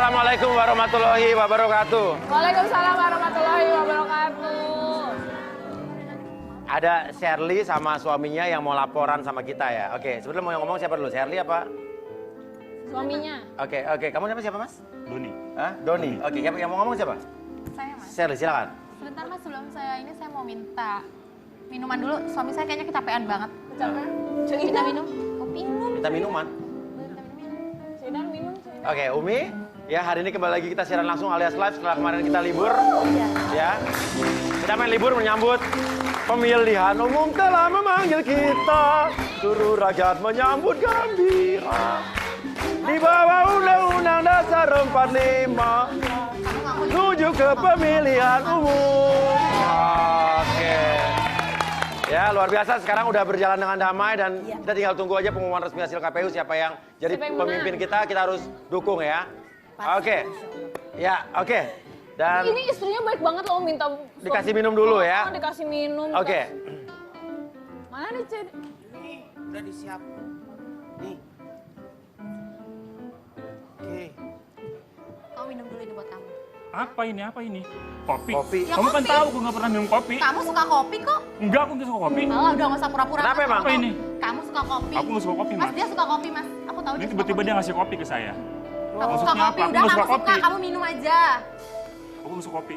Assalamualaikum warahmatullahi wabarakatuh. Waalaikumsalam warahmatullahi wabarakatuh. Ada Shirley sama suaminya yang mau laporan sama kita ya. Oke, sebelum mau ngomong siapa dulu? Shirley apa? Suaminya. Oke. Kamu siapa Mas? Doni. Hah? Doni. Oke, yang mau ngomong siapa? Saya mas. Shirley, silakan. Sebentar mas, sebelum saya ini saya mau minta minuman dulu. Suami saya kayaknya kecapean banget. Kecapean? Kita minum. Kopi minum. Kita minuman. Sinar minum. Oke, Umi. Ya, hari ini kembali lagi kita siaran langsung alias live setelah kemarin kita libur. Ya. Kita main libur menyambut pemilihan umum telah memanggil kita. Seluruh rakyat menyambut gembira. Di bawah Undang-Undang Dasar 45 menuju ke pemilihan umum. Oke. Ya, luar biasa. Sekarang udah berjalan dengan damai dan kita tinggal tunggu aja pengumuman resmi hasil KPU siapa yang jadi Siapa yang pemimpin menang? kita harus dukung ya. Oke. Ya, oke. Dan Ini istrinya baik banget loh minta dikasih minum dulu ya. Dikasih minum. Oke. Mana nih Cid? Nih, udah disiap. Nih. Oke. Kamu minum dulu ini buat kamu. Apa ini? Kopi. Kopi. Ya, Kamu kan kopi. tahu gue nggak pernah minum kopi. Kamu suka kopi kok? Enggak, aku nggak suka kopi. Alah, udah nggak usah pura-pura. Kenapa Mas. emang? Apa ini? Kamu suka kopi. Aku nggak suka kopi, Mas, Mas. dia suka kopi, Mas. Aku tahu Ini dia suka tiba-tiba kopi. dia ngasih kopi ke saya. Kamu suka Maksudnya kopi, apa? Aku udah nggak kamu suka suka, kopi. kamu minum aja. Aku nggak suka kopi.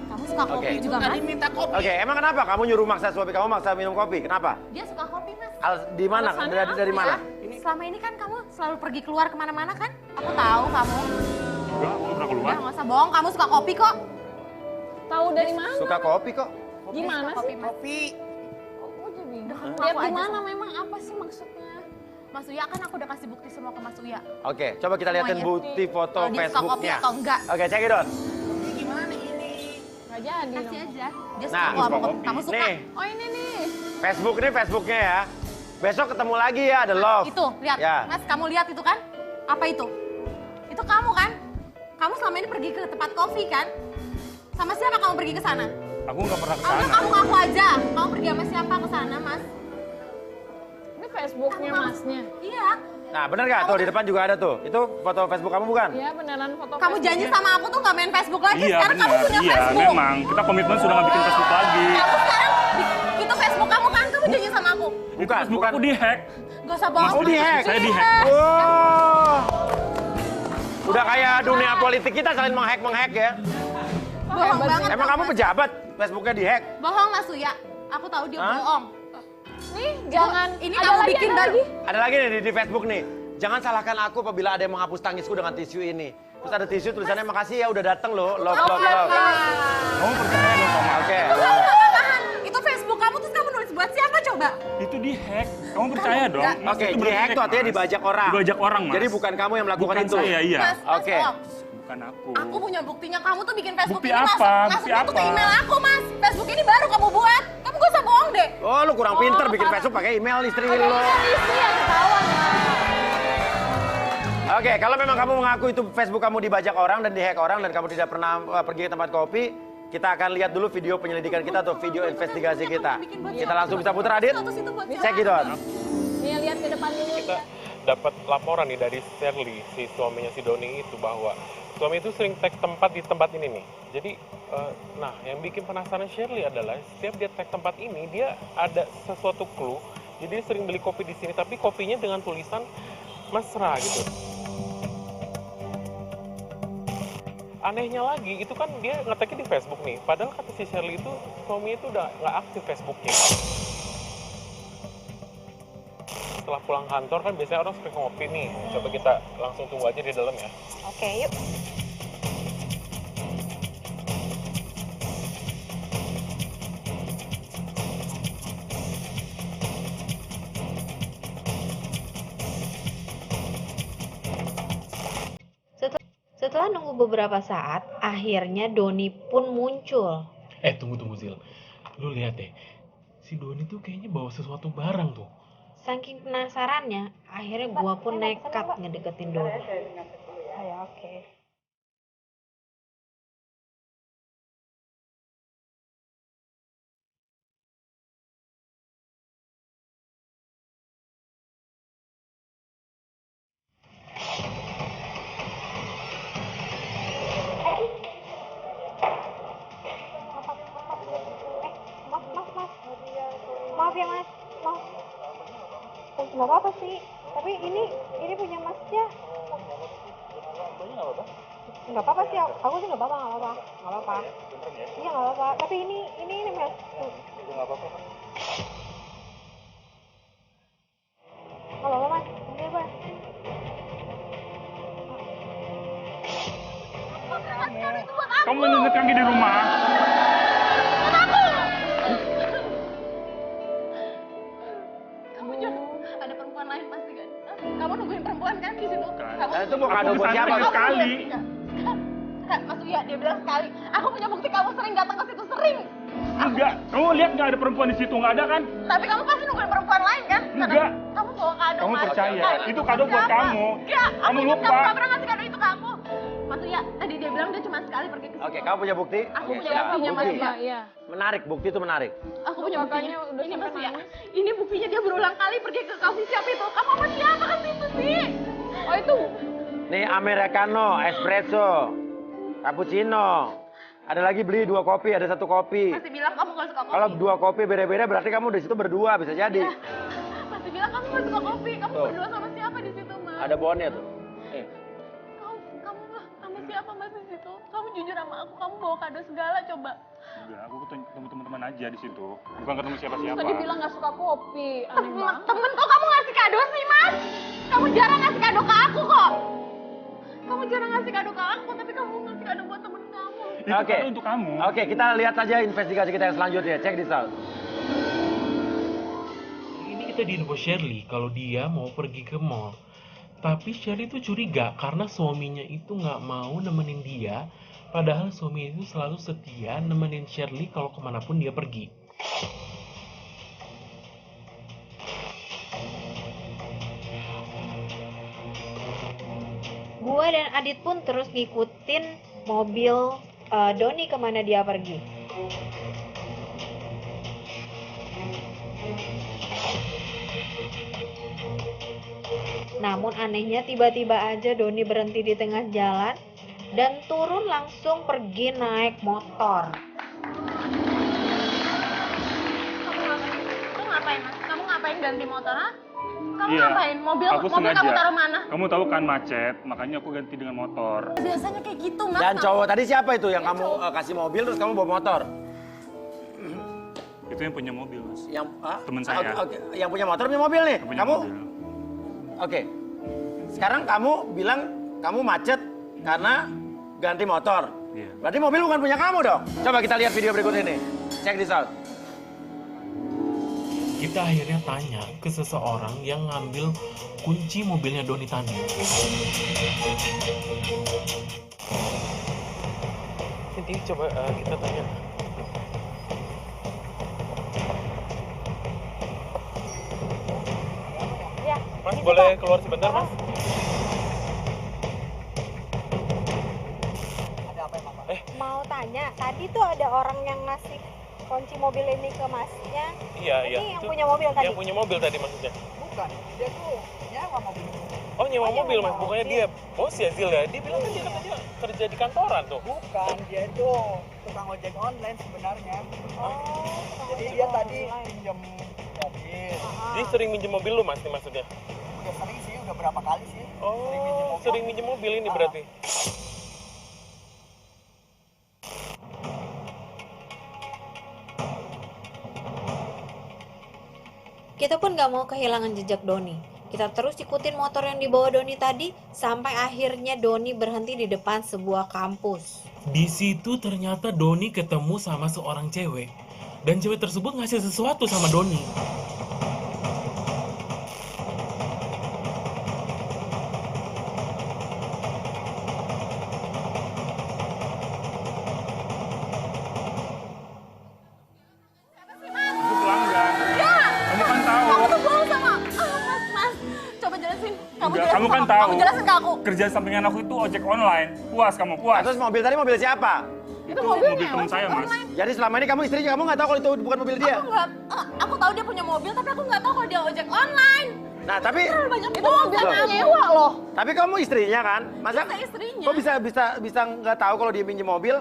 Kamu suka kopi Oke. juga, Mas? Tadi minta kopi. Oke, emang kenapa kamu nyuruh maksa suami kamu maksa minum kopi? Kenapa? Dia suka kopi, Mas. Di mana? Alasannya Dari apa mana? Ya, selama ini kan kamu selalu pergi keluar kemana-mana kan? Aku tahu kamu. Enggak, aku nggak pernah keluar. Udah nggak usah bohong, kamu suka kopi kok. Tahu dari mana? Suka kopi kok. Gimana Suka sih? kopi, Mas. Kopi. Oh, jadi. Aku Lihat aja gimana sama. memang apa sih maksudnya? Mas Uya kan aku udah kasih bukti semua ke Mas Uya. Oke, coba kita lihatin Semuanya. bukti foto Kalau dia suka kopi Facebooknya. atau enggak. Oke, cek it out. Ini gimana ini? Nggak jadi Kasih dong. aja. Dia Nah, suka kopi. kopi. Kamu suka? Nih, Oh ini nih. Facebook nih Facebooknya ya. Besok ketemu lagi ya, ada love. Itu, lihat. Ya. Mas, kamu lihat itu kan? Apa itu? Itu kamu kan? Kamu selama ini pergi ke tempat kopi kan? Sama siapa kamu pergi ke sana? Aku nggak pernah ke Kamu sana. kamu ngaku aja. Kamu pergi sama siapa ke sana, Mas? Ini Facebooknya Kamu- masnya. Iya. Nah, bener gak? Tuh, di depan juga ada tuh. Itu foto Facebook kamu bukan? Iya beneran foto. Kamu janji Facebooknya. sama aku tuh gak main Facebook lagi. Iya, Sekarang kamu benar. punya Iya, Facebook. memang. Kita komitmen sudah nggak bikin Facebook lagi. Kamu sekarang itu Facebook kamu kan? Kamu janji sama aku. Bukan, Facebook bukan. aku dihack. Gak usah bohong. Oh, dihack? Saya dihack. Wow. Udah kayak dunia politik kita saling menghack ya. Bohong banget. Emang kamu pejabat? Facebooknya dihack? Bohong Mas Uya. Aku tahu dia Hah? bohong. Nih jangan. Ini Ada kamu lagi, bikin ada baru. lagi. Ada lagi nih di Facebook nih. Jangan salahkan aku apabila ada yang menghapus tangisku dengan tisu ini. Terus ada tisu tulisannya makasih ya udah dateng loh. Love, love, love. Kamu percaya dong sama aku? Oke. Kamu apa-apaan? Itu Facebook kamu terus kamu nulis buat siapa coba? Itu dihack. Kamu percaya dong? enggak. Mas, Oke, itu berarti dihack tuh artinya Mas. dibajak orang. Dibajak orang, Mas. Jadi bukan kamu yang melakukan Bukan itu. saya, iya. Mas, Oke. bohong. Bukan aku. Aku punya buktinya kamu tuh bikin Facebook Bukti ini apa? masuknya tuh ke Bukti email apa? aku Mas. Facebook ini baru kamu buat. Kamu gak usah bohong deh. Oh, lu kurang pinter bikin Facebook pakai email istri lo. Istri yang ketahuan. Oke, kalau memang kamu mengaku itu Facebook kamu dibajak orang dan dihack orang dan kamu tidak pernah pergi ke tempat kopi, kita akan lihat dulu video penyelidikan kita atau video investigasi kita. Kita langsung bisa putar Adit. Status itu buat siapa? Cek it out. Nih lihat ke depan dulu. Kita dapat laporan nih dari Shirley, si suaminya si Doni itu, bahwa suami itu sering tag tempat di tempat ini nih. Jadi, nah yang bikin penasaran Shirley adalah setiap dia tag tempat ini, dia ada sesuatu clue. Jadi dia sering beli kopi di sini, tapi kopinya dengan tulisan mesra gitu. Anehnya lagi, itu kan dia ngeteknya di Facebook nih. Padahal kata si Shirley itu, suami itu udah nggak aktif Facebooknya. Setelah pulang kantor kan biasanya orang suka ngopi nih. Coba kita langsung tunggu aja di dalam ya. Oke, yuk. Setelah nunggu beberapa saat, akhirnya Doni pun muncul. Tunggu Zil. Lu lihat deh. Si Doni tuh kayaknya bawa sesuatu barang tuh. Saking penasarannya, akhirnya gua pun nekat ngedeketin Doni. nggak apa-apa sih. Tapi ini punya masnya. Nggak apa-apa sih, aku sih nggak apa-apa. Iya nggak apa-apa. Tapi ini mas. Nggak apa-apa. Nggak apa-apa mas. Ini apa? Kamu menyentuh kaki di rumah. Kamu jangan ada perempuan lain pasti kan? Hah? Kamu nungguin perempuan kan di situ? Kamu Dan itu mau kado Aku buat kesana siapa? sekali. Mas Uya, dia bilang sekali. Aku punya bukti kamu sering datang ke situ, sering. Enggak, kamu lihat nggak ada perempuan di situ? Nggak ada kan? Tapi kamu pasti nungguin perempuan lain kan? Karena Enggak. kamu bawa kado. Kamu Mas. percaya, Nah, itu kado buat siapa? kamu. Enggak, Kamu aku ingat lupa. Kamu nggak pernah ngasih kado itu ke aku. Mas Uya, tadi dia bilang dia cuma sekali pergi ke situ. Oke, kamu punya bukti? Aku Oke, punya siap. buktinya, Mas Bukti. Uya. Iya. Menarik, bukti itu menarik. Aku punya buktinya. Makanya udah Ini sampai Mas Uya. nangis. Ini buktinya dia berulang kali pergi ke coffee shop itu. Kamu sama siapa ke situ sih? Oh itu. Nih americano, espresso, cappuccino. Ada lagi beli 2 kopi, ada 1 kopi. Masih bilang kamu nggak suka kopi. Kalau 2 kopi beda-beda berarti kamu di situ berdua bisa jadi. Masih bilang kamu nggak suka kopi. Kamu Tuh. berdua sama siapa di situ, Mas? Ada bonnya tuh. Nih. Kamu sama siapa Mas di situ? Kamu jujur sama aku, kamu bawa kado segala coba. Enggak, aku ketemu teman-teman aja di situ. Bukan ketemu siapa-siapa. Tadi bilang nggak suka kopi. Aneh banget. Temen kok kamu ngasih kado sih, Mas? Kamu jarang ngasih kado ke aku kok. Kamu jarang ngasih kado ke aku, tapi kamu ngasih kado buat temen kamu. Itu Oke. kado untuk kamu. Oke, kita lihat saja investigasi kita yang selanjutnya. Check this out. Ini kita diinfo Shirley kalau dia mau pergi ke mall. Tapi Shirley itu curiga karena suaminya itu nggak mau nemenin dia. Padahal suaminya itu selalu setia nemenin Shirley kalau kemanapun dia pergi. Gue dan Adit pun terus ngikutin mobil Doni kemana dia pergi. Namun anehnya tiba-tiba aja Doni berhenti di tengah jalan dan turun langsung pergi naik motor. Kamu ngapain, Mas? Kamu ngapain ganti motor, ha? Kamu Iya, ngapain? Mobil aku kamu sengaja. taruh mana? Kamu tahu kan macet, makanya aku ganti dengan motor. Biasanya kayak gitu, Mas. Dan cowok tadi siapa itu yang kamu kasih mobil terus kamu bawa motor? Itu yang punya mobil, Mas. Yang Temen saya. Oke, yang punya motor punya mobil nih. Yang punya Kamu mobil. Oke. Sekarang kamu bilang kamu macet karena ganti motor. Iya. Berarti mobil bukan punya kamu dong. Coba kita lihat video berikut ini. Check this out. Kita akhirnya tanya ke seseorang yang ngambil kunci mobilnya Doni tadi. Ini coba kita tanya. Mas boleh keluar sebentar, Mas? Mau tanya, tadi tuh ada orang yang ngasih kunci mobil ini ke masnya. Iya, iya. Ini yang Itu punya mobil tadi? Yang punya mobil tadi maksudnya. Bukan, dia tuh nyewa mobil. Oh, nyewa nyewa mobil, Mas. mobil. Bukannya dia bos ya, Zil ya? Dia bilang kan dia katanya kerja di kantoran tuh. Bukan, dia itu tukang ojek online sebenarnya. Oh, Jadi dia tadi pinjam mobil. Dia sering minjem mobil lu, Mas, nih maksudnya? Udah sering sih, udah berapa kali sih. Oh, sering minjem mobil ini berarti. Kita pun gak mau kehilangan jejak Doni. Kita terus ikutin motor yang dibawa Doni tadi sampai akhirnya Doni berhenti di depan sebuah kampus. Di situ ternyata Doni ketemu sama seorang cewek. Dan cewek tersebut ngasih sesuatu sama Doni. Itu pelanggan. Kamu kan tahu. Kamu tuh bohong sama. Mas. Coba jelasin. Enggak, jelasin kamu kan sama- tahu. Kamu jelasin ke aku. Kerja sampingan aku itu ojek online. Puas kamu, puas. Terus mobil tadi mobil siapa? Itu mobil teman saya, Mas. Jadi selama ini kamu istrinya kamu nggak tahu kalau itu bukan mobil dia. Aku tahu dia punya mobil, tapi aku nggak tahu kalau dia ojek online. Nah tapi Banyak Itu mobilnya Loh. nyewa loh. tapi kamu istrinya kan? Masa Kita istrinya. kok bisa nggak tahu kalau dia pinjam mobil?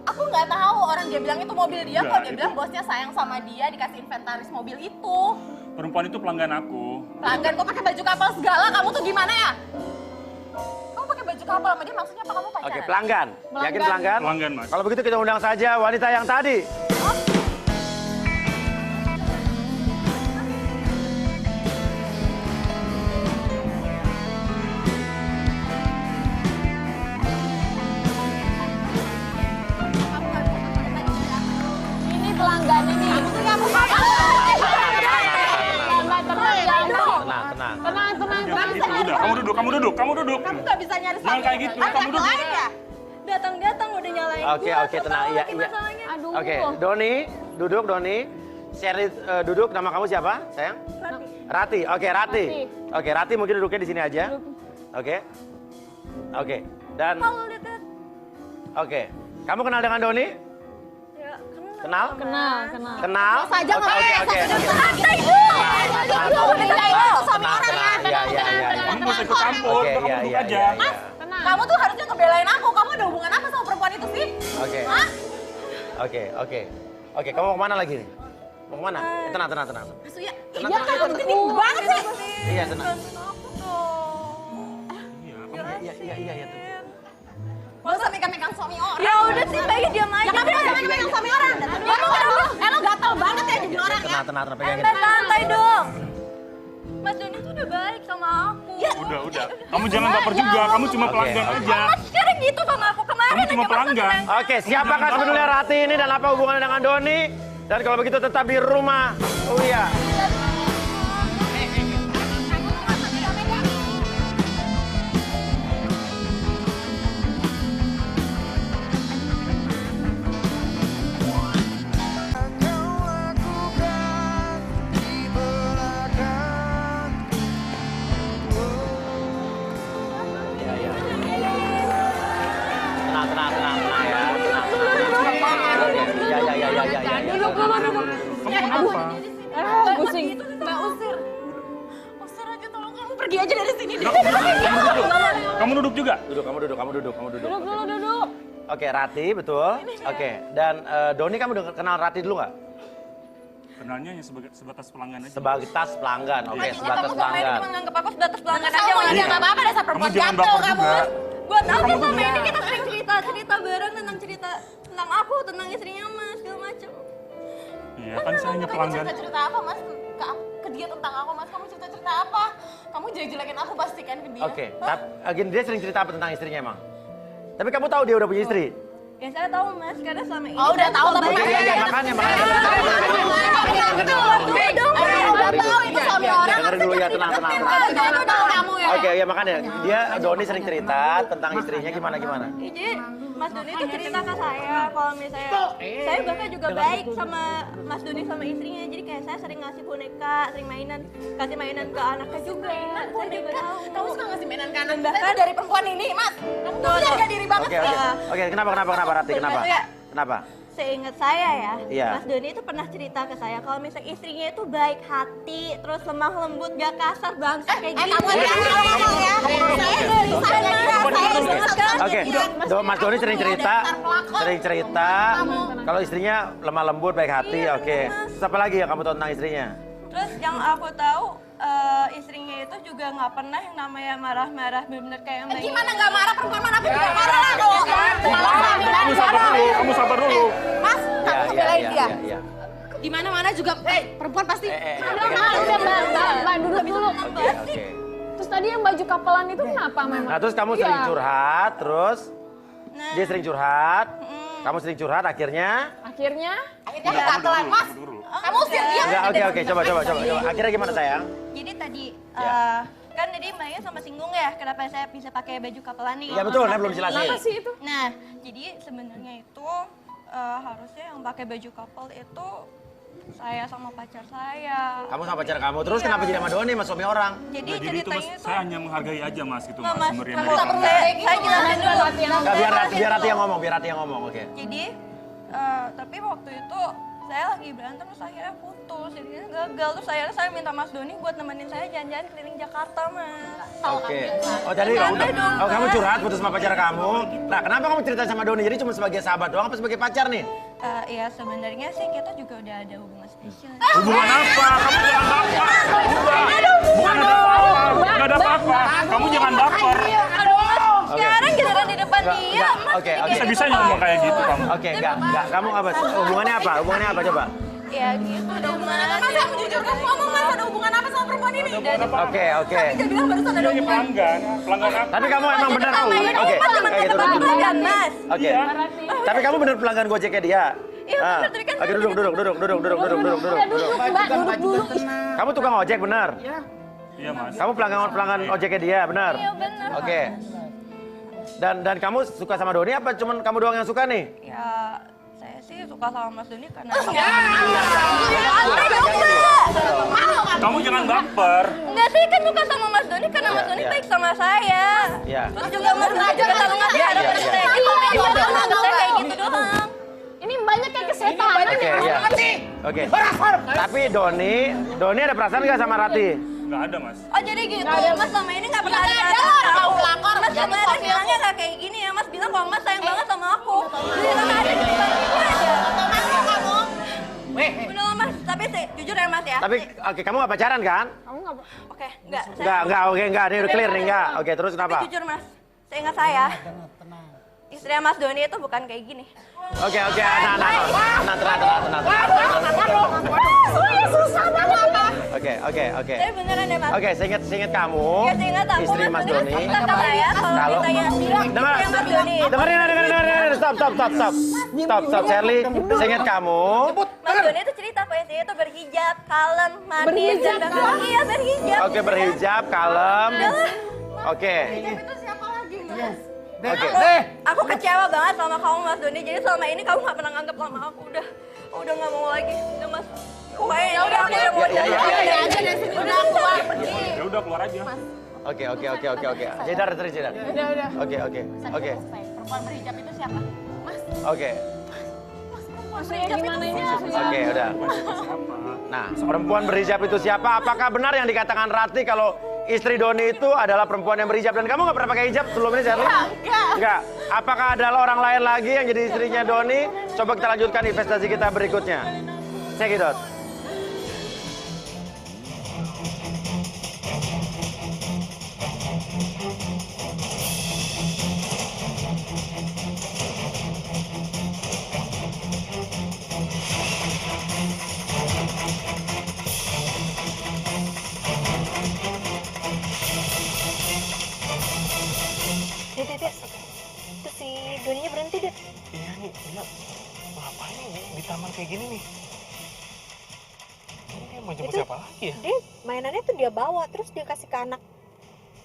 Aku nggak tahu orang dia bilang itu mobil dia, Enggak, kok dia itu- bilang bosnya sayang sama dia dikasih inventaris mobil itu. Perempuan itu pelanggan aku. Pelanggan kok pakai baju kapal segala, kamu tuh gimana ya? Kamu pakai baju kapal sama dia maksudnya apa kamu pacaran? Oke, pelanggan. Yakin pelanggan? Pelanggan, Mas. Kalau begitu kita undang saja wanita yang tadi. Ini pelanggannya nih. Tenang. Udah, kamu duduk. Kamu gak bisa nyari Jangan kayak gitu, kamu duduk. ya? Datang-datang udah nyalain Oke, tenang. Iya. Aduh. Oke, Doni, duduk Doni. Shirley duduk, nama kamu siapa, sayang? Rati. Oke, Rati. Oke, Rati mungkin duduknya di sini aja. Oke. Dan Oke. Kamu kenal dengan Doni? Ya, Kenal? Kenal. Saja oke. Kamu mau ikut campur, Oke, kamu iya, duduk iya, aja. iya. Mas, kamu tuh harusnya ngebelain aku. Kamu ada hubungan apa sama perempuan itu sih? Oke. Hah? Oke, kamu mau kemana lagi nih? Mau kemana? Tenang. Mas Uya, Tenang, iya kan, tenang. gede banget sih. Iya, tenang. Iya, Gak usah megang-megang suami orang. Ya udah sih, baiknya diam aja. Ya kamu gak usah megang suami orang. Lo gatel banget ya jadi orang ya. Tenang, pegangin. Santai dong. Mas Doni tuh udah baik sama aku. Udah. Kamu jangan baper juga, kamu cuma Oke, pelanggan oke. aja. Mas sekarang gitu sama aku kemarin. Kamu cuma aja Mas pelanggan. Oke, siapakah sebenarnya Rati ini dan apa hubungannya dengan Doni? Dan kalau begitu tetap di rumah. Oh iya. Tenang ya. Ya. Duduk. Kamu kenapa? Pusing. Mbak Usir. Usir aja tolong kamu pergi aja dari sini deh. Kamu duduk juga? Kamu duduk. Duduk. Oke, Rati, betul. Oke, dan Doni kamu udah kenal Rati dulu nggak? Kenalnya hanya sebatas pelanggan aja. Sebatas pelanggan, oke, sebatas Kamu kemarin pelanggan. cuma nganggep aku sebatas pelanggan Kamu aja. aja nggak apa-apa dasar perempuan Kamu jangan gatel baper kamu. juga. Gua tahu Kamu kan tuh selama ini dia. kita sering cerita bareng tentang aku, tentang istrinya Mas, segala macem. Iya, kan saya hanya pelanggan. Cerita apa mas? Ke dia tentang aku mas? Kamu cerita apa? Kamu jelek-jelekin aku pasti kan ke dia? Oke, tapi dia sering cerita apa tentang istrinya emang? Tapi kamu tahu dia udah punya istri? Ya saya tahu Mas, karena selama ini Oh udah tahu tapi Iya, makanya. udah tahu itu suami orang. Dengerin dulu ya, tenang. Udah tahu kamu ya. Oke, ya makanya dia Doni sering cerita tentang istrinya gimana. jadi Mas Doni itu cerita ke saya kalau misalnya saya bahkan juga baik sama Mas Doni sama istrinya. Jadi kayak saya sering ngasih boneka, sering kasih mainan ke anaknya juga. Saya juga tahu. Kamu suka ngasih mainan kanan bahkan dari perempuan ini mas. Kamu tuh jaga diri banget Oke, sih. Oke, kenapa Rati? Kenapa? Kenapa? Seingat saya ya, Iya. Mas Doni itu pernah cerita ke saya kalau misalnya istrinya itu baik hati, terus lemah lembut, gak kasar, bangsa kayak gitu. Kamu ada ngomong ya. Saya dari saya dengar kan. Oke, Mas Doni sering cerita kalau istrinya lemah lembut, baik hati. Iya, Oke, terus apa lagi yang kamu tahu tentang istrinya? Terus yang aku tahu istrinya itu juga nggak pernah yang namanya marah-marah bener-bener kayak yang Gimana nggak marah perempuan mana pun juga marah lah dong. Kamu sabar dulu. Mas, kamu belain dia. Iya. Di mana-mana juga perempuan pasti. Mbak duduk dulu. Oke. Terus tadi yang baju kapelan itu kenapa memang? Nah, terus kamu sering curhat, terus Nah. dia sering curhat. Kamu sering curhat, akhirnya? Akhirnya Akhirnya kegatelan mas. Kamu usir dia. Enggak, oke, coba. Akhirnya gimana sayang? Jadi tadi Ya. kan tadi Mbaknya sama singgung ya kenapa saya bisa pakai baju kapelan nih. Iya betul, saya belum jelasin. kenapa sih itu? Nah, jadi sebenarnya itu harusnya yang pakai baju couple itu saya sama pacar saya. Kamu sama pacar kamu, terus Iya. kenapa jadi sama Doni, sama suami orang? Jadi Nah, jadi itu mas, ceritanya itu saya hanya menghargai aja mas gitu Nggak, mas. Mas, Sebenarnya kamu mereka. tak perlu saya jelasin dulu. Enggak, biar Rati yang ngomong, Jadi tapi waktu itu saya lagi berantem terus akhirnya putus, jadinya gagal. Terus akhirnya saya minta Mas Doni buat nemenin saya jalan-jalan keliling Jakarta Mas. Oke. Oh jadi, Santai dong, kamu Mas. curhat putus sama pacar kamu. Nah, kenapa kamu cerita sama Doni? Jadi cuma sebagai sahabat doang apa sebagai pacar nih? Ya sebenarnya sih kita juga udah ada hubungan spesial. Hubungan apa? Kamu jangan baper. Bukan ada apa-apa. Nggak ada apa-apa. Kamu jangan baper. Aduh mas, sekarang giliran di depan Enggak, dia, enggak. mas. Oke, Bisa-bisanya ngomong kayak gitu kamu. Oke, enggak. Kamu apa? Hubungannya apa? Hubungannya apa coba? Ya gitu, ada hubungan apa Mas, sih? kamu jujur, kamu ngomong Mas, ada hubungan apa sama perempuan ini? Oke. Dia bilang barusan ada Ini hubungan. pelanggan aku. Tapi kamu emang benar tahu. Selama ini Oke. mas cuma Kayak gitu. tempat pelanggan mas. Oke. Tapi kamu benar pelanggan Gojeknya dia. Iya benar, tapi kan Oke, duduk. Duduk mbak, duduk dulu. Kamu tukang ojek benar? Iya mas. Kamu pelanggan ojeknya dia benar? Iya benar. Oke. Dan kamu suka sama Doni apa cuman kamu doang yang suka nih? Ya saya sih suka sama Mas Doni karena Kamu jangan baper. enggak sih kan suka sama Mas Doni karena Mas Doni Iya. baik sama saya. Iya. Terus juga Mas Doni juga selalu ngasih harapan Iya. saya gitu. Saya kayak gitu doang. Ini banyak kayak kesetan. Oke, iya. Oke. Tapi Doni ada perasaan nggak sama Rati? Nggak ada mas. Oh jadi gitu, Mas selama ini nggak pernah ada tahu pelakor. Mas kemarin bilangnya nggak kayak gini ya, Mas bilang kalau Mas sayang banget sama aku. Bilang ada di depan itu aja. Bener Mas, tapi jujur ya Mas ya. Tapi oke, kamu nggak pacaran kan? Oke, enggak. Enggak, ini udah clear nih, enggak. Oke, terus kenapa? Tapi jujur Mas, seingat saya, istrinya Mas Doni itu bukan kayak gini. Oke, tenang. Susah banget. Oke. Tapi beneran ya Mas. Oke, seingat kamu, Ya seingat aku, istri Mas Doni. kata saya kalau Kalau- ditanya Dengar, istrinya Mas Doni itu. dengerin, stop, Shirley. Seingat kamu, Mas Doni itu cerita kalau istrinya itu berhijab, kalem, mandi, Berhijab, dan kalem? iya berhijab. oke berhijab, kalem. Oke. Itu siapa lagi, Mas? Oke. Aku kecewa banget sama kamu Mas Doni. Jadi selama ini kamu nggak pernah nganggap sama aku. Udah nggak mau lagi. Udah Mas. Pokoknya ya udah aku udah mau Ya, ya. Aja dari sini udah keluar. Ya udah keluar aja. Oke. Jedar. Udah. Oke. Perempuan berhijab itu siapa? Oke. Maksudnya gimana ini? Oke, udah. Nah, perempuan berhijab itu siapa? Apakah benar yang dikatakan Rati kalau istri Doni itu adalah perempuan yang berhijab? Dan kamu nggak pernah pakai hijab sebelum ini, Shirley? Enggak. Apakah adalah orang lain lagi yang jadi istrinya Doni? Coba kita lanjutkan investasi kita berikutnya. Check it out. Dit. Itu si Doninya berhenti, Dit. Iya nih, dia ngapain nih di taman kayak gini nih? Dia mau jemput Itu- siapa lagi ya? Dia mainannya tuh dia bawa, terus dia kasih ke anak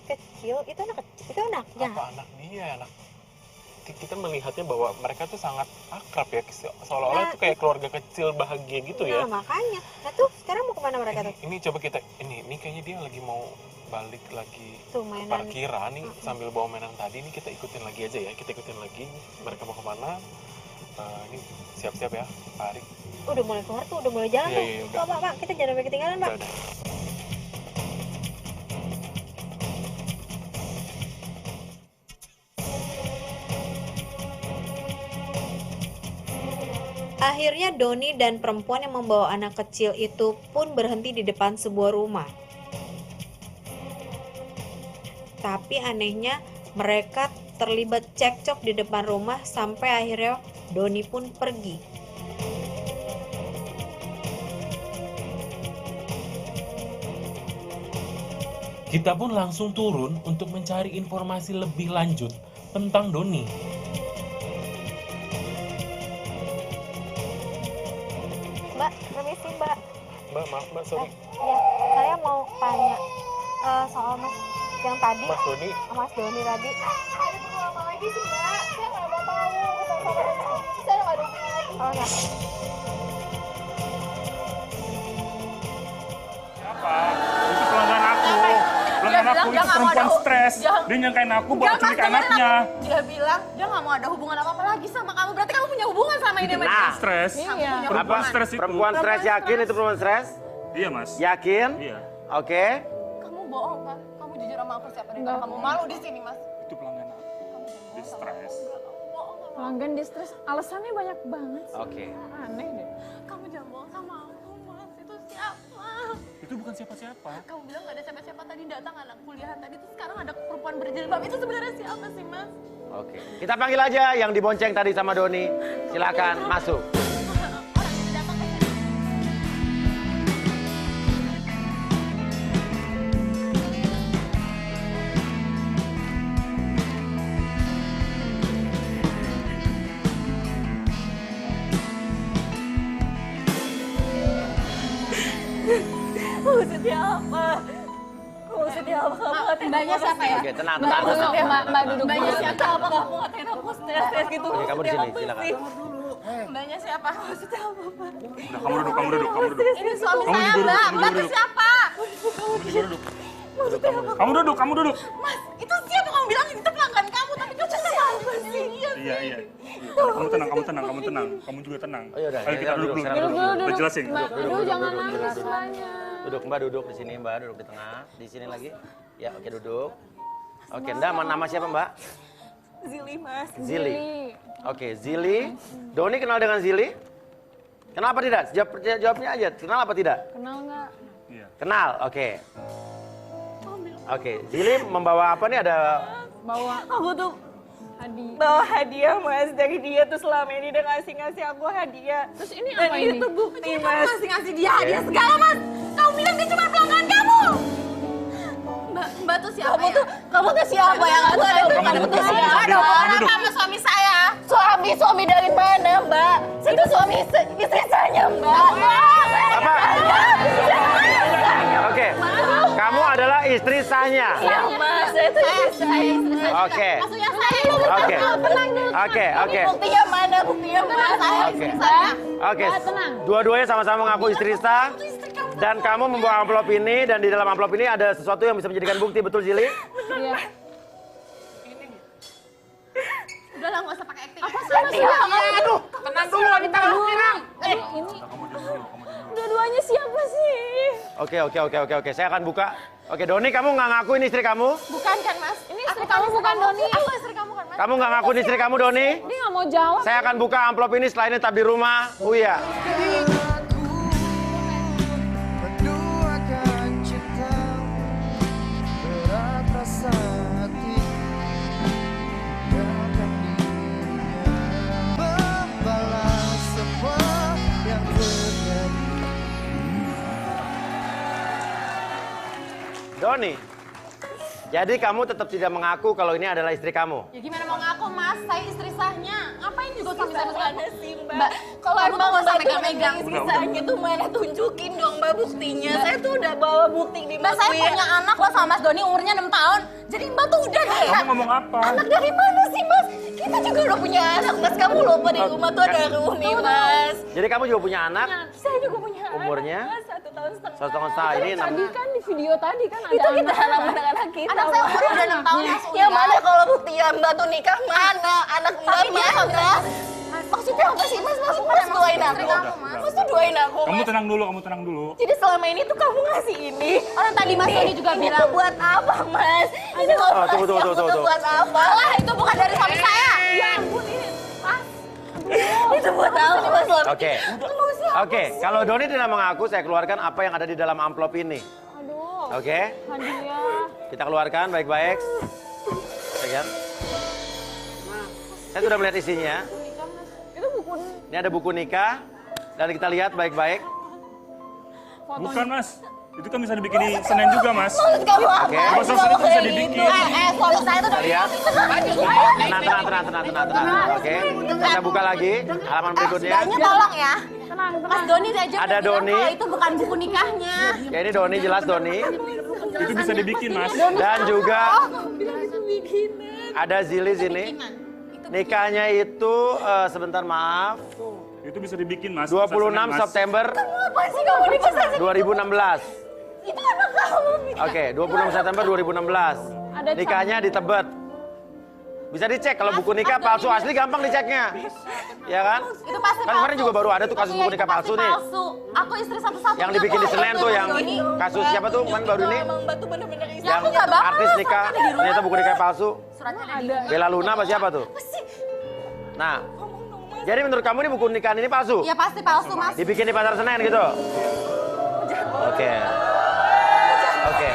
kecil. Itu anaknya. Apa anak dia, anak? Kita melihatnya bahwa mereka tuh sangat akrab ya, seolah-olah Nah, itu kayak keluarga kecil bahagia gitu ya. Nah, makanya. Nah tuh, sekarang mau kemana mereka tuh? Ini coba kita, ini kayaknya dia lagi mau balik lagi Tuh ke mainan. parkiran nih sambil bawa mainan tadi. Ini kita ikutin lagi aja ya, kita ikutin lagi mereka mau kemana. Ini siap-siap ya, Pak Ari. Udah mulai keluar tuh, udah mulai jalan Iya, tuh. iya, udah. Pak, kita jangan sampai ketinggalan, Pak. Udah. Akhirnya Doni dan perempuan yang membawa anak kecil itu pun berhenti di depan sebuah rumah. Tapi anehnya mereka terlibat cekcok di depan rumah sampai akhirnya Doni pun pergi. Kita pun langsung turun untuk mencari informasi lebih lanjut tentang Doni. Mbak, permisi Mbak. Mbak, maaf Mbak, sorry. Ya, saya mau tanya soal Mas yang tadi, Mas Doni, Mas Doni tadi. Apa lagi sih Mbak? Saya nggak mau tahu. Saya nggak ada hubungan lagi. Oh ya, Apa? Itu pelanggan aku. Pelanggan aku itu perempuan stres. Dia nyangkain aku bawa culik anaknya. Dia bilang dia nggak mau ada hubungan apa-apa lagi sama kamu. Berarti kamu punya hubungan sama ini, Mas. Nah, Stres. Iya. Perempuan stres itu. perempuan stres yakin itu perempuan stres? Iya mas. Yakin? Iya. Oke. Kamu bohong kan? Kamu jujur sama aku siapa deh? Kamu malu di sini, Mas. Itu pelanggan aku. Dia stres. Kamu bohong sama Pelanggan distress, alasannya banyak banget sih. Oke. Aneh deh. Kamu jangan bohong sama aku, Mas. Itu siapa? Itu bukan siapa-siapa. Kamu bilang gak ada siapa-siapa tadi datang anak kuliahan tadi, terus sekarang ada perempuan berjilbab. Itu sebenarnya siapa sih, Mas? Oke. Kita panggil aja yang dibonceng tadi sama Doni. Silakan masuk. Orang yang datang ke sini. Maksudnya apa? Maksudnya apa? Kamu ngatain Mbaknya aku siapa ya? Oke, tenang, Mbak tenang, duduk, tenang. Mbak duduk. Mbaknya siapa? Apa kamu ngatain aku stres gitu? Oke, kamu di sini, silakan. Mbaknya siapa? Maksudnya apa, Pak? Udah, kamu duduk. Ini suami Kamu saya, duduk, Mbak. kamu Mbak itu duduk. siapa? Kamu duduk. Mas, itu siapa kamu bilang itu pelanggan kamu, tapi itu siapa sih? Iya. Kamu tenang. Kamu juga tenang. Oh, yaudah, Ayo kita duduk dulu. sekarang duduk. Kita jelasin. Mbak, aduh jangan nangis Mbaknya. Duduk, Mbak duduk di sini, Mbak duduk di tengah. Di sini lagi. Ya, oke duduk. Oke, Nda, nama siapa, Mbak? Zili, Mas. Zili. Oke, Zili. Doni kenal dengan Zili? Kenal apa tidak? Jawabnya aja. Kenal apa tidak? Kenal nggak? Iya. Kenal, oke. Oke, Zili membawa apa nih? Ada Bawa Aku tuh hadiah. bawa hadiah, Mas, dari dia tuh selama ini dia ngasih aku hadiah. Terus ini Dan apa ini? itu bukti, Kamu Mas. masih ngasih dia hadiah segala, Mas. Kamu bilang dia cuma pelanggan kamu. Mbak tuh siapa Kamu ya? tuh siapa yang nggak tahu? Kamu tuh duduk. siapa? Kamu Orang duduk. kamu suami saya. Suami dari mana, Mbak? Itu suami istri saya, Mbak. apa? Oke, kamu adalah istri sahnya. Ya, Mas, itu istri saya. Oke, Maksudnya saya. oke, oke. Buktinya mana? Buktinya mana? Saya Oke. istri saya. Oke, Mbak, tenang. dua-duanya sama-sama mengaku istri sah. Dan kamu membawa amplop ini, dan di dalam amplop ini ada sesuatu yang bisa menjadikan bukti, betul Zili? Iya. Udah lah, nggak usah pakai acting. Apa sih masalahnya? Aduh, tenang dulu, kita Ini dua-duanya siapa sih? Oke, saya akan buka. Oke, Doni, kamu nggak ngaku ini istri kamu? Bukan kan, Mas? Ini istri kamu bukan Doni. Aku istri kamu kan, Mas? Kamu nggak ngaku ini istri kamu, Doni? Dia nggak mau jawab. Saya akan buka amplop ini setelah ini tetap di rumah. Uya. Menduakan cinta berat rasa hati tinggalkan dirinya membalas semua yang terjadi. Doni, jadi kamu tetap tidak mengaku kalau ini adalah istri kamu? Ya gimana mau ngaku, Mas? Saya istri sahnya. Ngapain juga suami saya masuk Mana sih, Mbak? Kalau kamu emang tuh nggak usah Mbak tuh megang-megang. istri saya tuh mana? Tunjukin dong, Mbak, buktinya. Saya tuh udah bawa bukti di Mbak, saya punya anak loh sama Mas Doni, umurnya 6 tahun. Jadi Mbak tuh udah deh. Kamu ngomong apa? Anak dari mana sih, Mas? Kita juga udah punya anak, Mas. Kamu lupa di rumah tuh ada Rumi, Mas. Jadi kamu juga punya anak? Saya juga punya anak, Umurnya? Mas. 1 tahun setengah. 1 tahun setengah ini Tadi kan di video tadi kan ada Itu kita anak. anak kita. Anak saya umurnya udah 6 tahun, Mas. Ya mana kalau buktinya Mbak tuh nikah mana? Anak Mbak Tapi dia nggak mana? Maksudnya apa sih, Mas? Mas duain aku. Mas tuh duain aku, Kamu Mas. tenang dulu. Jadi selama ini tuh kamu ngasih ini. Orang tadi Mas Doni juga Ini bilang. tuh buat apa, Mas? Ini kalau Oh, tunggu, ngasih aku tunggu. tuh buat apa? Malah itu bukan dari suami saya. Ya ampun, ini Mas. Itu buat apa, Mas? Oke. Oke, kalau Doni tidak mengaku, saya keluarkan apa yang ada di dalam amplop ini. Aduh, Oke, hadiah. kita keluarkan baik-baik. Pegang. Saya sudah melihat isinya. Itu buku Ini ada buku nikah. Dan kita lihat baik-baik. Bukan, Mas. Itu kan bisa dibikin di Senin juga, Mas. Maksud kamu apa? Oke. Pas Senin itu bisa dibikin. Suami saya tuh Kita lihat. Tenang. Oke, kita buka lagi halaman berikutnya. Sebenarnya tolong ya. tenang, Mas tenang. Doni aja Ada bilang Doni. kalau itu bukan buku nikahnya. Ya ini Doni, jelas Doni. Itu bisa dibikin, Mas. Dan juga ada Zili sini. Nikahnya itu sebentar maaf. Itu bisa dibikin, Mas. 26 Mas. September Apa sih kamu di pasar? 2016. Itu anak kamu. Oke, 26 September 2016. Ada Nikahnya di Tebet. Bisa dicek kalau buku nikah palsu asli gampang diceknya. Ya kan? Itu pasti Kan kemarin juga baru ada tuh kasus Iya, buku itu nikah pasti palsu nih. palsu. Aku istri satu-satunya. Yang dibikin di kok. Senen Itu tuh Mas yang Doni. kasus siapa tuh kemarin baru ini? Emang Mbak tuh bener-bener istri. Yang nggak bakal, artis nikah suratnya ada di rumah. ternyata buku nikah palsu. Suratnya Ada. Bella Luna apa siapa tuh? Nah, jadi menurut kamu ini buku nikahan ini palsu? Ya pasti palsu, Mas. Dibikin di Pasar Senen gitu? Oke. Oke.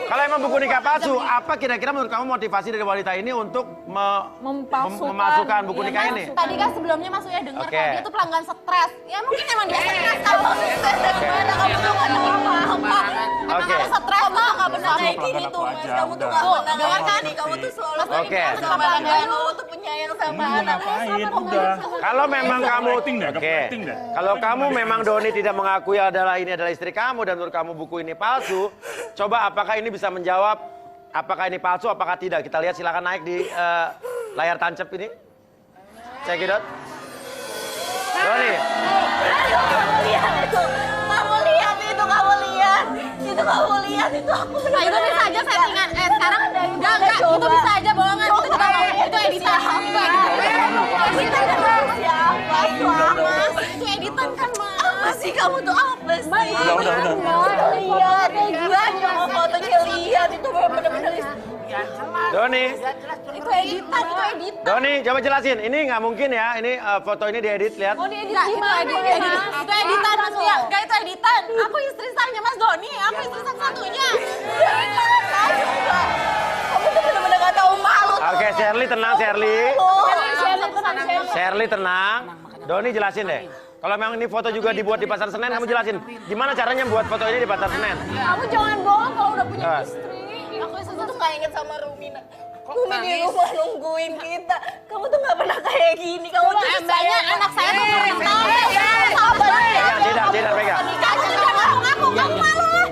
Kalau emang buku nikah palsu, apa kira-kira menurut kamu motivasi dari wanita ini untuk memasukkan buku nikah ini? Tadi kan sebelumnya Mas Uya dengar Oke. kan dia tuh pelanggan stres. Ya mungkin emang dia stres kalau stres gimana kamu tuh nggak tahu apa-apa. Emang Oke. kamu stres mah nggak benar kayak Pelanggan gini aku tuh. aja, Mas. Kamu tuh udah. nggak benar Dengar kayak kan gini. kamu tuh selalu Oke. sama pelanggan, kamu tuh penyayang sama anak. Ngapain? Udah. Kalau memang kamu, Acting deh, oke. acting deh. Kalau kamu memang Doni tidak mengakui ini adalah istri kamu dan menurut kamu buku ini palsu, coba apakah ini bisa menjawab apakah ini palsu, apakah tidak? Kita lihat, silakan naik di layar tancap ini. Check it out. Doni. Kamu lihat itu, kamu lihat. Itu kamu lihat, itu aku Nah itu bisa aja settingan. Sekarang enggak, itu bisa aja bohongan. Itu juga nggak mungkin. Itu editan. Itu editan kan Mas? siapa itu Mas? Itu editan kan Mas? Apa sih kamu tuh apa sih? Udah. Lihat, gua nyokok fotonya lihat itu bener-bener Doni. Itu editan, itu editan. Doni, coba jelasin. Ini nggak mungkin ya. Ini foto ini diedit, lihat. Oh, diedit Enggak, gimana? itu editan Mas Uya. Enggak, itu editan. Aku istri sahnya Mas Doni. Aku istri satu-satunya. kamu tuh bener-bener gak tahu malu. Oke, Shirley tenang, Shirley. Shirley. Shirley tenang. Doni jelasin deh. Kalau memang ini foto juga dibuat di Pasar Senen, kamu jelasin. Gimana caranya buat foto ini di Pasar Senen? Kamu jangan bohong kalau udah punya Ah. istri. Aku tuh gak inget sama Rumina. Rumi di rumah nungguin kita. Kamu tuh gak pernah kayak gini. Kamu tuh Embaknya anak saya tuh belum tahu. Tidak, pegang. Kamu malu lah.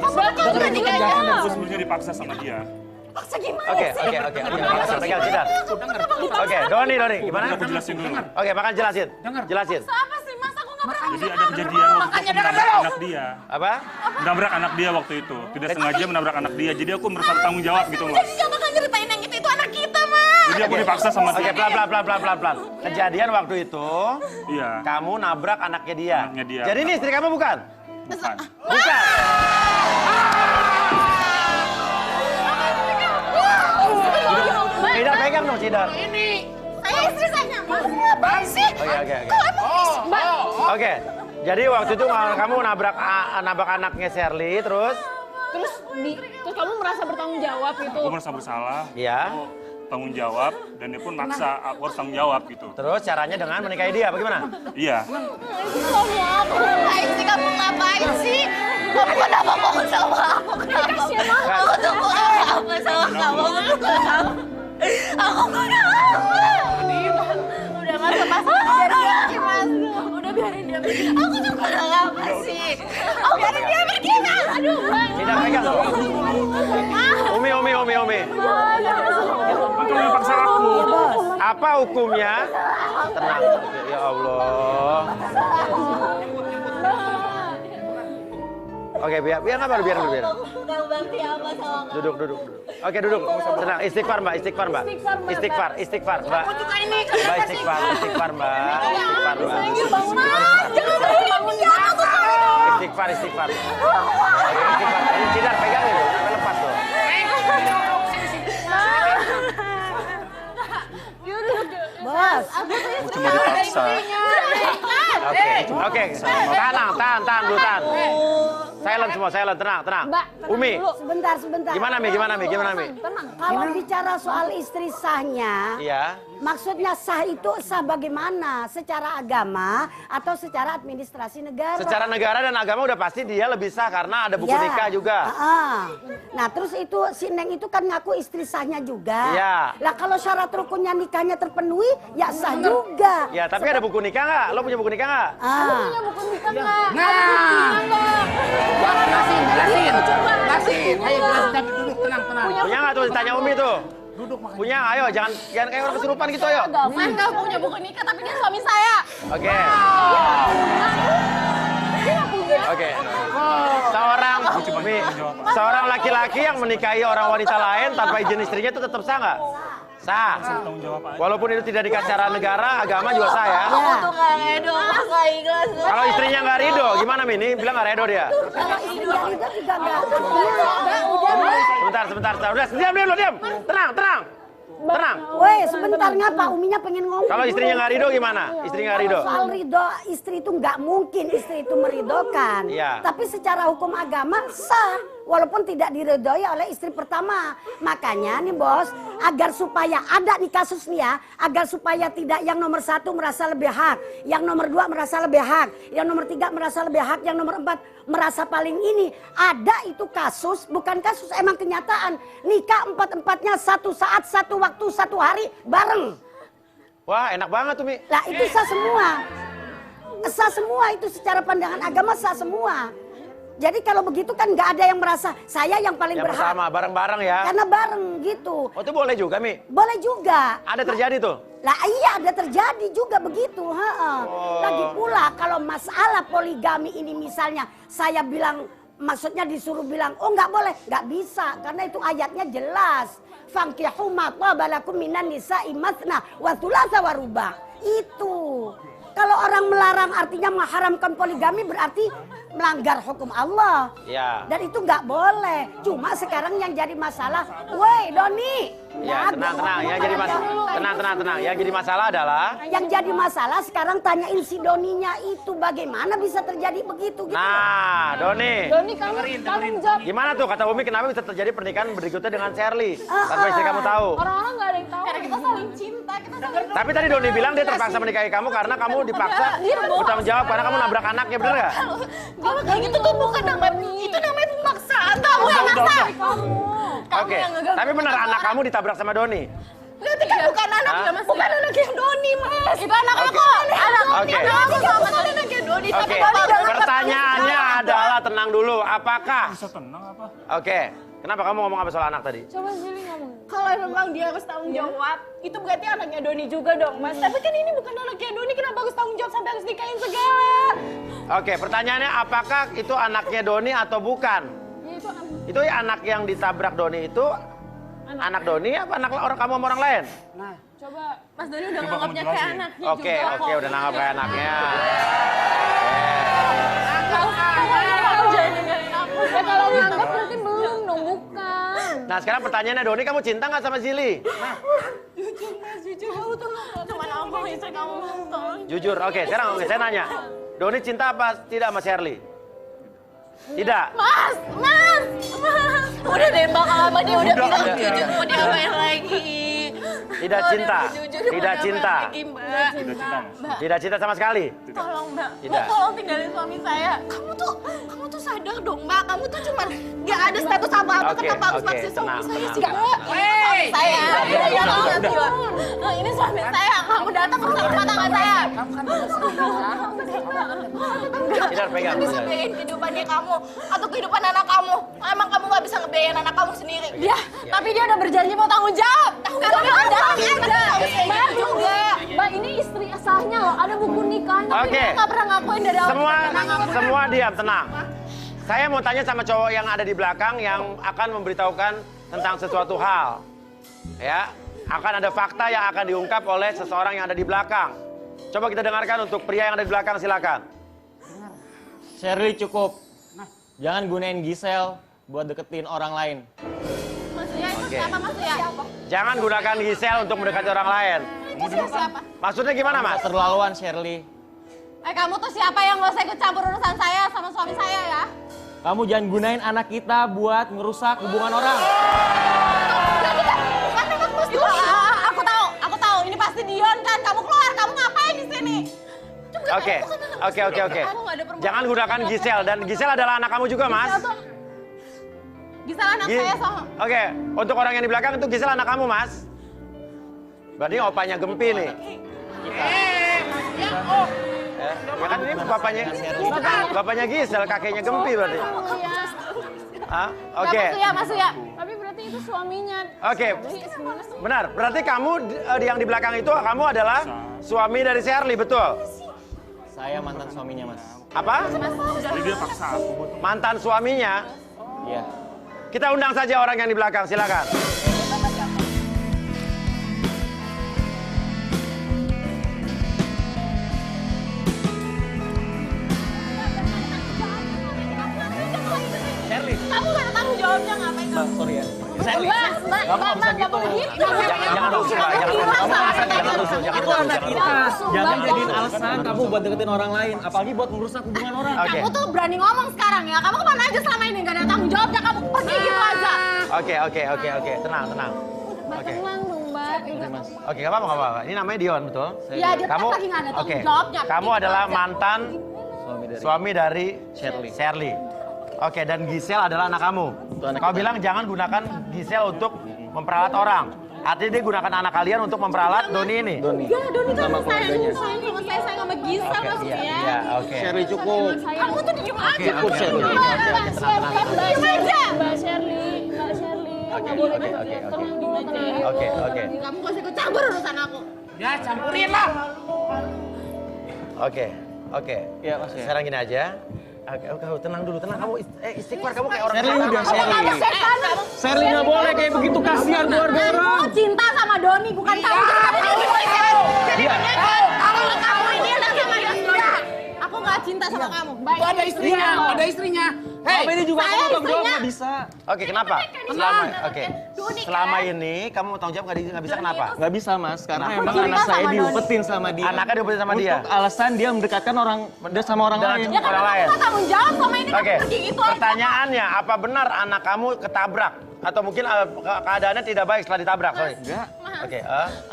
Udah nikahnya. Aku sebenarnya dipaksa sama dia. paksa gimana Oke, sih? pegang, tidak. Oke, Doni, gimana? Aku jelasin dulu. Oke, makan jelasin. Jelasin. Apa sih Mas? Aku nggak pernah. Jadi ada kejadian waktu itu menabrak anak dia. Apa? Menabrak anak dia waktu itu. Tidak sengaja menabrak anak dia. Jadi aku merasa bertanggung jawab gitu, Mas. Jadi jangan ceritain yang itu anak kita Mas. Jadi aku dipaksa sama Oke, dia. pelan. Kejadian waktu itu, Iya. kamu nabrak anaknya dia. Anaknya dia. Jadi ini istri kamu bukan? Bukan. Bukan. Tidak pegang dong, tidak. Saya istri saya Mas. Ngapain sih? Oke. Oke. Jadi waktu itu kamu nabrak anaknya Shirley, terus? Terus kamu merasa bertanggung jawab gitu. Aku merasa bersalah. Iya. Aku tanggung jawab dan dia pun maksa aku harus tanggung jawab gitu. Terus caranya dengan menikahi dia, bagaimana? Iya. Ngapain sih kamu ngapain sih? Kamu kenapa mau sama aku? Kenapa? Aku tuh apa sama kamu? Aku udah Mas, biarin dia pergi Mas. Udah biarin dia pergi. Aku tuh kurang apa sih? Aku biarin dia pergi Mas. Aduh Mas. Tidak pegang dong. Umi. Kan kamu yang paksa aku. Apa hukumnya? Tenang. Ya Allah. Oke, biar nggak baru biar. Kamu bakti apa sama kamu? Duduk. Oke, duduk. Tenang, istighfar, Mbak. Istighfar, Mbak. Mbak. Aku juga ini. Mbak, istighfar, Mbak. Istighfar. Oke, istighfar. Ini Cidar, pegang itu. Sampai lepas tuh. Bos, Aku cuma dipaksa. Oke. Tahan dulu. Silent semua, tenang. Mbak, Umi, Sebentar. gimana Mi? Tenang. Kalau bicara soal istri sahnya, Iya. maksudnya sah itu sah bagaimana? Secara agama atau secara administrasi negara? Secara negara dan agama udah pasti dia lebih sah karena ada buku Ya. nikah juga. Nah terus itu si Neng itu kan ngaku istri sahnya juga. Iya. Lah kalau syarat rukunnya nikahnya terpenuhi, ya sah juga. Ya, tapi ada buku nikah nggak? Lo punya buku nikah nggak? Ah. Bukan nikah nggak? Jelasin. Ayo jelasin tapi duduk tenang. Punya nggak tuh? Ditanya Umi tuh. Duduk makanya. Punya, ayo jangan kayak orang kesurupan gitu ayo. Mas nggak punya buku nikah tapi dia suami saya. Oke. Seorang laki-laki yang menikahi orang wanita lain tanpa izin istrinya itu tetap sah nggak? Sah. Walaupun itu tidak nikah secara negara, agama juga sah ya. Aku tuh gak ridho, aku gak ikhlas. Kalau istrinya nggak ridho, gimana Mi? Ini bilang nggak ridho dia. Kalau istrinya itu juga enggak. Sebentar. Udah, diam. Tenang. Tenang. Woi, sebentar ngapa? Uminya pengen ngomong. Kalau istrinya nggak ridho gimana? Istri nggak ridho? Soal ridho, istri itu nggak mungkin istri itu meridokan. Iya. Tapi secara hukum agama sah, walaupun tidak diridhoi oleh istri pertama. Makanya nih bos, agar supaya ada nih kasus nih ya, agar supaya tidak yang nomor 1 merasa lebih hak, yang nomor 2 merasa lebih hak, yang nomor 3 merasa lebih hak, yang nomor 4 merasa paling ini. Ada itu kasus, bukan kasus, emang kenyataan. Nikah 4-empatnya satu saat, satu waktu, satu hari bareng. Wah, enak banget tuh, Mi. Lah itu sah semua. Sah semua itu secara pandangan agama sah semua. Jadi kalau begitu kan nggak ada yang merasa saya yang paling Yang berhak. pertama, bareng-bareng ya. Karena bareng gitu. Oh, itu boleh juga, Mi? Boleh juga. Ada terjadi tuh? Lah iya ada terjadi juga begitu. Lagi pula kalau masalah poligami ini misalnya saya bilang, maksudnya disuruh bilang, oh nggak boleh. Nggak bisa, karena itu ayatnya jelas. Fankihu ma tabalakum minan nisa'i matsna wa thulatsa wa ruba'. Itu. Kalau orang melarang artinya mengharamkan poligami berarti melanggar hukum Allah. Ya. Dan itu nggak boleh. Cuma sekarang yang jadi masalah, woi Doni. Ya, tenang. Yang jadi tenang. Yang jadi masalah adalah Yang jadi masalah sekarang tanyain si Doninya itu bagaimana bisa terjadi begitu gitu. Nah, Doni. Doni kamu jawab. Gimana tuh kata Umi kenapa bisa terjadi pernikahan berikutnya dengan Shirley tanpa istri kamu tahu? Orang-orang nggak ada yang tahu. Karena kita saling cinta, kita saling Tapi tadi Doni bilang dia terpaksa menikahi kamu karena kamu dipaksa bertanggung jawab karena kamu nabrak anaknya, bener nggak? kalau kayak gitu tuh bukan namanya, itu namanya pemaksaan. Kamu yang maksa. Oke, tapi bener anak kamu ditabrak sama Doni? Berarti kan bukan anaknya, Mas. Bukan anaknya Doni, Mas. Itu anaknya Oke. kok. Oke. Bukan anaknya Doni. Oke, pertanyaannya adalah tenang dulu, apakah? Bisa tenang apa? Oke, kenapa kamu ngomong apa soal anak tadi? Coba Zili ngomong. Kalau memang dia harus tanggung jawab, itu berarti anaknya Doni juga dong, Mas. Tapi kan ini bukan anaknya Doni, kenapa harus tanggung jawab sampai harus nikahin segala? Oke, pertanyaannya apakah itu anaknya Doni atau bukan? Ya, Itu anak yang ditabrak Doni itu anak Doni apa anak orang kamu sama orang lain? Nah, coba Mas Doni udah nganggapnya kayak anaknya Oke, juga. oke, udah nanggap kayak anaknya. Ya kalau nganggap berarti belum dong, bukan. Nah, sekarang pertanyaannya Doni, kamu cinta nggak sama Zili? Jujur, Mas, jujur. Aku tuh cuma aku istri kamu, Mas. Tolong. Jujur, oke. Sekarang saya nanya, Doni cinta apa tidak sama Shirley? Tidak. Mas. Udah deh, bakal sama dia udah bilang udah. jujur mau diapain lagi. Tidak cinta. Tidak cinta. Tidak cinta sama sekali. Tolong Mbak, Tidak. Mbak tolong tinggalin suami saya. Kamu tuh sadar dong Mbak, kamu tuh cuman gak ada status apa-apa, Oke, kenapa harus oke, maksa suami tenang, saya tenang, sih? tenang. Suami saya, ini suami saya, kamu datang ke rumah tangga saya. Tidak pegang. Kamu bisa biayain kehidupannya kamu, atau kehidupan anak kamu. Emang kamu gak bisa ngebiayain anak kamu sendiri? Ya, tapi dia udah berjanji mau tanggung jawab. Tanggung jawab ada Mbak juga. Mbak ini istri sahnya loh, ada buku nikahnya. Oke. Dia gak pernah ngakuin dari awal. Semua diam, tenang. Saya mau tanya sama cowok yang ada di belakang yang akan memberitahukan tentang sesuatu hal. Ya, akan ada fakta yang akan diungkap oleh seseorang yang ada di belakang. Coba kita dengarkan untuk pria yang ada di belakang, silakan. Shirley cukup. Jangan gunain Giselle buat deketin orang lain. Maksudnya itu Oke. siapa maksudnya? Jangan gunakan Giselle untuk mendekati orang lain. Maksudnya siapa? Maksudnya gimana, Mas? Keterlaluan, Shirley. Kamu tuh siapa yang gak usah ikut campur urusan saya sama suami saya ya? Kamu jangan gunain anak kita buat ngerusak hubungan orang. Kan memang Mas Doni. Aku tahu. Ini pasti Dion kan. Kamu keluar, kamu ngapain di sini? Oke. Jangan gunakan Giselle, dan Giselle adalah anak kamu juga, Mas. Giselle anak saya sama. Oke, untuk orang yang di belakang itu Giselle anak kamu, Mas. Berarti opanya Gempi nih. Ya kan ini bapaknya Giselle, kakeknya Gempi berarti. Oke. Mas Uya. Tapi berarti itu suaminya. Oke. Benar, berarti kamu yang di belakang itu kamu adalah suami dari Shirley, betul? Saya mantan suaminya, Mas. Apa? Jadi dia paksa aku buat Mantan suaminya? Iya. Kita undang saja orang yang di belakang, silakan. Kamu gak ada tanggung jawabnya ngapain Mbak, sorry ya. Sally, Mbak, kamu nggak bisa gitu. Jangan rusuh, Mbak. Jangan rusuh. Itu anak kita. Jangan jadiin alasan kamu buat deketin orang lain, apalagi buat merusak hubungan orang. Kamu tuh berani ngomong sekarang ya. Kamu kemana aja selama ini nggak ada tanggung jawabnya. Kamu pergi gitu aja. Oke. Tenang. Oke. Tenang dong, Mbak. Oke, nggak apa-apa. Ini namanya Dion, betul? Iya, dia kan lagi nggak ada tanggung jawabnya. Kamu adalah mantan suami dari Shirley. Shirley. Oke, dan Giselle adalah anak kamu. Kau bilang jangan gunakan Giselle untuk memperalat orang. Artinya dia gunakan anak kalian untuk memperalat Doni ini. Enggak, Doni tuh sayang sama saya sama Gisa maksudnya. Iya, oke. Shirley cukup. Kamu tuh diem aja. Cukup Shirley. Diem aja. Mbak Shirley. Nggak boleh gitu. Tenang. Oke. Kamu gak usah ikut campur urusan aku. Ya, campurin lah. Oke. Iya, Mas. Sekarang gini aja. Oke, tenang dulu. Kamu istighfar, kamu kayak orang Shirley udah, Shirley. Shirley nggak boleh kayak begitu, kasihan keluarga orang. Aku cinta sama Doni, bukan kamu. Jadi kalau kamu ini adalah sama Doni. Aku nggak cinta sama kamu. Itu ada istrinya. Hei, Tapi ini juga kamu tanggung jawab nggak bisa. Oke, kenapa? Selama ini kamu tanggung jawab nggak bisa, kenapa? Nggak bisa, Mas, karena emang anak saya diumpetin sama dia. Anaknya diumpetin sama dia? Untuk alasan dia mendekatkan orang sama orang lain. Ya kan aku nggak tanggung jawab sama ini. Oke, Pergi gitu aja. pertanyaannya, apa benar anak kamu ketabrak? Atau mungkin keadaannya tidak baik setelah ditabrak? Sorry. Enggak. Oke,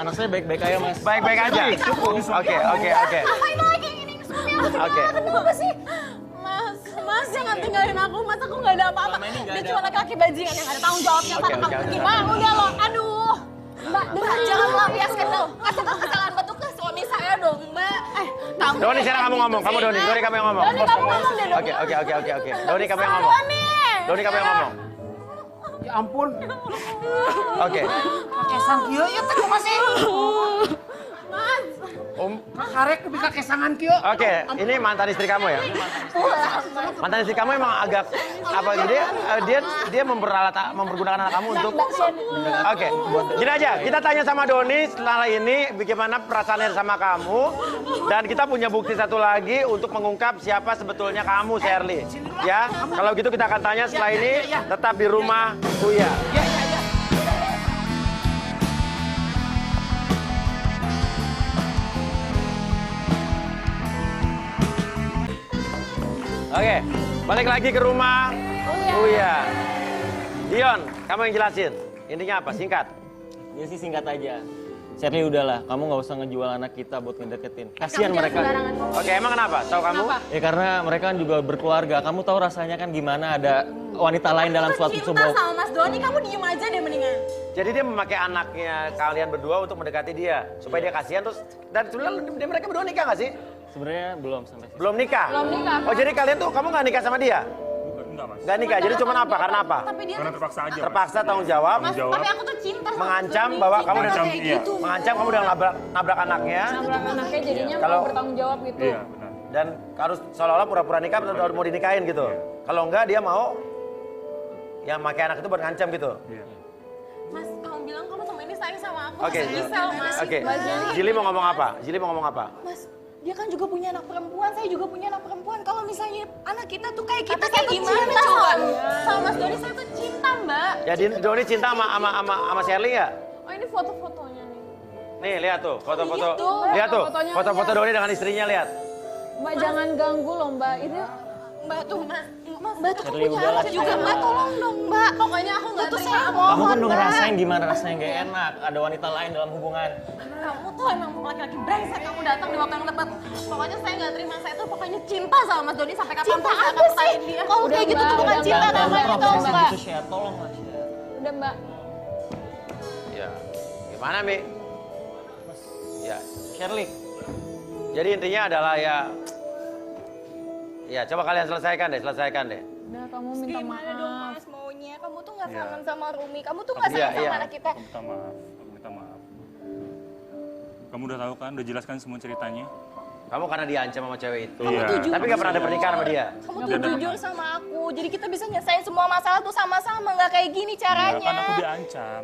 Anak saya baik-baik aja, Mas. baik-baik aja? Oke. Ngapain lagi ini suami aku? Oke. Kenapa sih? Mas jangan tinggalin aku, Mas aku nggak ada apa-apa. Dia cuma laki-laki bajingan yang ada tanggung jawabnya. Sana kamu pergi, Bang, udah loh, aduh. Mbak, jangan melampiaskan dong. Kasih tahu kesalahan Mbak tuh ke suami saya dong, Mbak. Doni, sekarang kamu ngomong. Doni kamu yang ngomong. Doni kamu ngomong deh, Doni. Oke. Doni kamu yang ngomong. Doni kamu yang ngomong. Ya ampun. Oke. Kesan kieu ya teh masih. Mas. Karek bisa kesangan kieu. Oke, ini mantan istri kamu ya? Mantan istri kamu emang agak apa gitu dia mempergunakan anak kamu untuk Oke. Gini aja, kita tanya sama Doni setelah ini bagaimana perasaannya sama kamu dan kita punya bukti satu lagi untuk mengungkap siapa sebetulnya kamu, Shirley. Ya, kalau gitu kita akan tanya setelah ini tetap di rumah Uya. Oke, balik lagi ke rumah Uya. Dion, kamu yang jelasin. Intinya apa? Singkat. Ya sih singkat aja. Shirley udahlah, kamu nggak usah ngejual anak kita buat ngedeketin. Kasihan mereka. Oke, emang kenapa? Tahu kamu? Ya karena mereka kan juga berkeluarga. Kamu tahu rasanya kan gimana ada wanita lain dalam suatu sebuah. Cinta sama Mas Doni, kamu diem aja deh mendingan. Jadi dia memakai anaknya kalian berdua untuk mendekati dia supaya dia kasihan terus dan sebenarnya mereka berdua nikah nggak sih? Sebenarnya belum sampai situ. Belum nikah. Oh jadi kalian tuh kamu nggak nikah sama dia? Enggak, Mas. Nggak nikah. Jadi cuma apa? Karena apa? Tapi dia Karena terpaksa aja. Terpaksa tanggung jawab. Mas, tapi aku tuh cinta sama Mengancam Mas bahwa Doni. kamu udah Cinta kayak gitu. mengancam kamu udah nabrak anaknya. Nabrak anaknya jadinya Kalau- mau bertanggung jawab gitu. Iya, benar. Dan harus seolah-olah pura-pura nikah atau mau dinikahin gitu. Kalau enggak dia mau yang pakai anak itu buat ngancam gitu. Iya. Mas, kamu bilang kamu sama ini sayang sama aku. Oke. Giselle, Mas. Oke. Mbak Zili. Jili mau ngomong apa? Mas, dia kan juga punya anak perempuan, saya juga punya anak perempuan. Kalau misalnya anak kita tuh kayak kita, kayak gimana coba? Sama Mas Doni saya tuh cinta, Mbak. Ya Doni cinta sama Shirley nggak? Oh ini foto-fotonya nih. Nih lihat tuh foto-foto. Gitu. Lihat tuh Fotonya foto-foto lihat. Doni dengan istrinya lihat. Mbak jangan ganggu loh Mbak. Itu Mbak tuh, Mbak tuh Shirley, punya udahlah, anak juga, Shirley. Mbak tolong dong, Mbak. Pokoknya aku nggak Kamu terima, kan mohon, udah Mbak. ngerasain gimana rasanya gak enak. Ada wanita lain dalam hubungan. Kamu tuh emang laki-laki brengsek, kamu datang di waktu yang tepat. Pokoknya saya nggak terima, saya tuh pokoknya cinta sama Mas Doni sampai kapan pun saya akan persain dia. Kalau kayak gitu tuh bukan cinta namanya, tau Mbak. Gitu, Share. Tolong lah, Share. udah Mbak. Ya. Gimana Mi? Ya. Shirley. Jadi intinya adalah ya coba kalian selesaikan deh. Udah kamu minta Gimana dong maaf. Mas maunya? Kamu tuh nggak Iya. kangen sama Rumi, kamu tuh nggak Iya, sayang sama iya. anak kita. Aku minta maaf. Kamu udah tahu kan, udah jelaskan semua ceritanya. Kamu karena diancam sama cewek itu. Iya. Tapi nggak pernah ada pernikahan sama dia. Kamu tuh jujur sama aku, jadi kita bisa nyelesain semua masalah tuh sama-sama, nggak kayak gini Iya, caranya. kan aku diancam.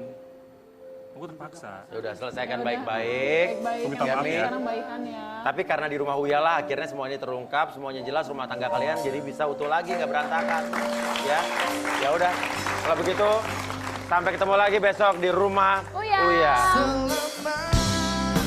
Aku terpaksa. Ya udah selesaikan baik-baik. Baik-baik. Minta Ya, maaf Mi. ya. Sekarang baikan ya. Tapi karena di rumah Uya lah, akhirnya semuanya terungkap, semuanya jelas rumah tangga kalian jadi bisa utuh lagi, nggak berantakan. Ya, ya udah. Kalau begitu, sampai ketemu lagi besok di rumah Uya. Uya. Selamat